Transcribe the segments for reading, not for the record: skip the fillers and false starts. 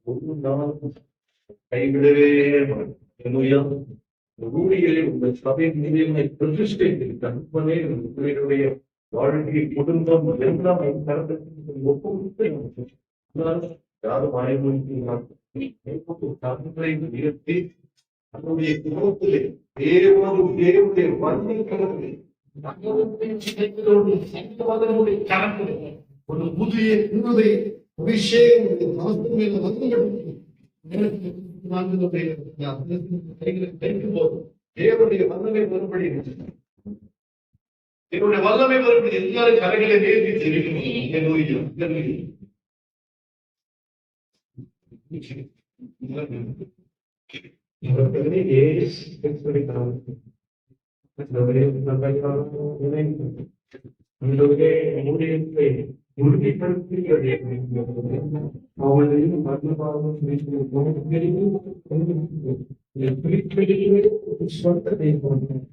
ஒரு நாள் கைவிடவே மாட்டேன். ஊழியரை உங்கள் சபை மீது பிரதிஷ்டை தன்மனே உங்களுடைய வாழ்க்கை குடும்பம் எல்லாம் ஒப்புவித்து யாரும் ஆய்வுகளை நிறுத்தி அதனுடைய குடும்பத்திலே தேவனுடைய வன்மை கலந்து ஒரு புதிய குருதை அபிஷேகம் தேவனுடைய வல்லமை வரும்படி என்னுடைய வல்லமை வரும்படி எல்லாரும் கரைகளை நேர்த்தி தெரிவிக்கணும். உறுதிப்படுத்தி அவளையும்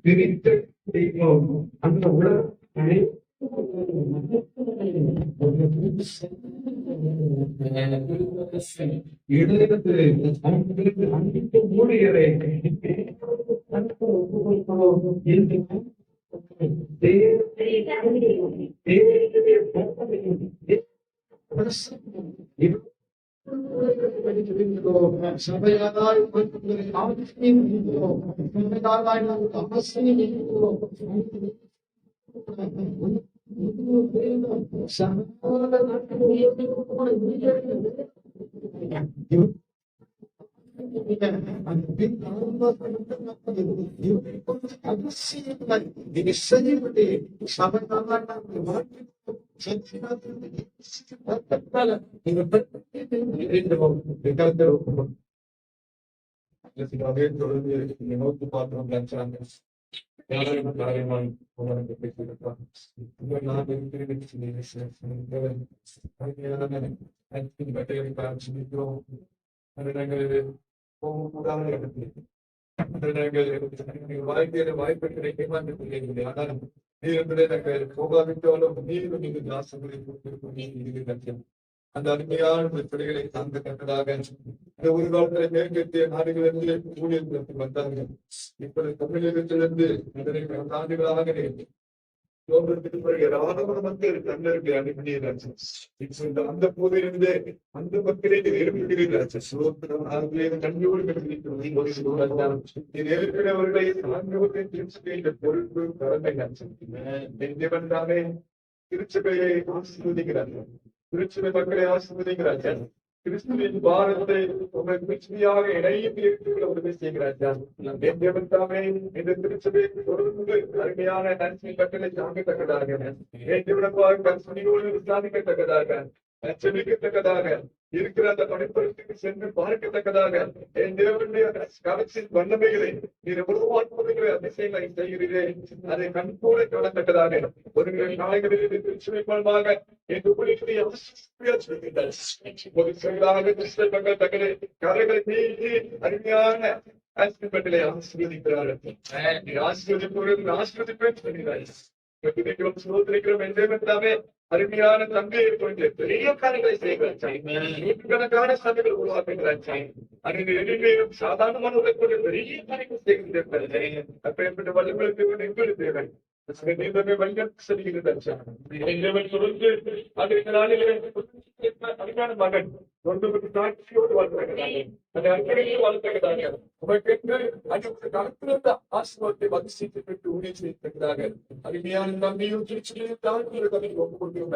பிரித்த அந்த உலகத்தை ஊழியரை சபையாய் நோக்கி பார்க்கிறோம். வாழ்க்கையில வாய்ப்பு கிடைக்க ஆனாலும் நாங்கள் போகாவிட்டாலும் நீரும் நீங்க தாசங்களை கொடுத்திருக்கோம். அந்த அருமையான பிள்ளைகளை தாங்க கட்டதாக இந்த ஒரு காலத்துல மேற்கத்திய நாடுகளிலிருந்து ஊழியர்களுக்கு வந்தார்கள். இப்பொழுது தமிழகத்திலிருந்து இதனை ஆண்டுகளாக மக்கள் தமிழருக்கு அனுப்பினார்கள். இப்ப அந்த போதிலிருந்து அந்த மக்களை இருக்கிறவர்களை பொறுப்பு கடமை தானே திருச்சபையை ஆசீர்வதிக்கிறார்கள். திருச்சபை மக்களை ஆசீர்வதிக்கிறார்கள். கிறிஸ்துவின் பாரத்தை உங்கள் கிறிஸ்துவியாக இணைந்து உதவி செய்கிறார்கள். தாமே இந்த திருச்சபை தொடர்ந்து அருமையான நன்மை கட்டளை தாங்கத்தக்கதாக விசாரிக்கத்தக்கதாக அச்சமிக்கத்தக்கதாக இருக்கிற அந்த பணிப்பொருட்களுக்கு சென்று பார்க்கத்தக்கதாக என் தேவனுடைய கலத்தின் வல்லமைகளை நீர் எவ்வளவு அற்புதங்களை அதிசயங்களை செய்கிறீர்கள். அதை கண்கூட காணத்தக்கதாக ஒரு நாளைகளில் திருச்சுவை மூலமாக என் ஊழியர்களை ஒரு செயலாக கிறிஸ்தவர்கள் தங்களை கரைகளை நீக்கி அருமையான ஆசிரியர்களை ஆசீர்வதிக்கிறார்கள். ஆசீர்வதிப்பேன் சொல்கிறார்கள். அருமையான தந்தையை கொண்டு பெரிய காரியங்களை செய்கிறார். நூற்றுக்கணக்கான சந்தைகள் உருவாக்குகிறார். எளிமையும் சாதாரணமான கொண்டு பெரிய காரியங்கள் செய்கிறார்கள். அப்பேற்பட்ட வல்லங்களுக்கு எங்களுக்கு தேவை. மகன் சாட்சியோடு வாழ்த்தக்கதாக ஆசிர்வாதத்தை வகித்து பெற்று ஊழிய செய்திருக்கிறாங்க. அருமையான நம்பியும் திருச்சியிலும் தாழ்வு கதை ஒப்புக் கொடுக்கிறோம்.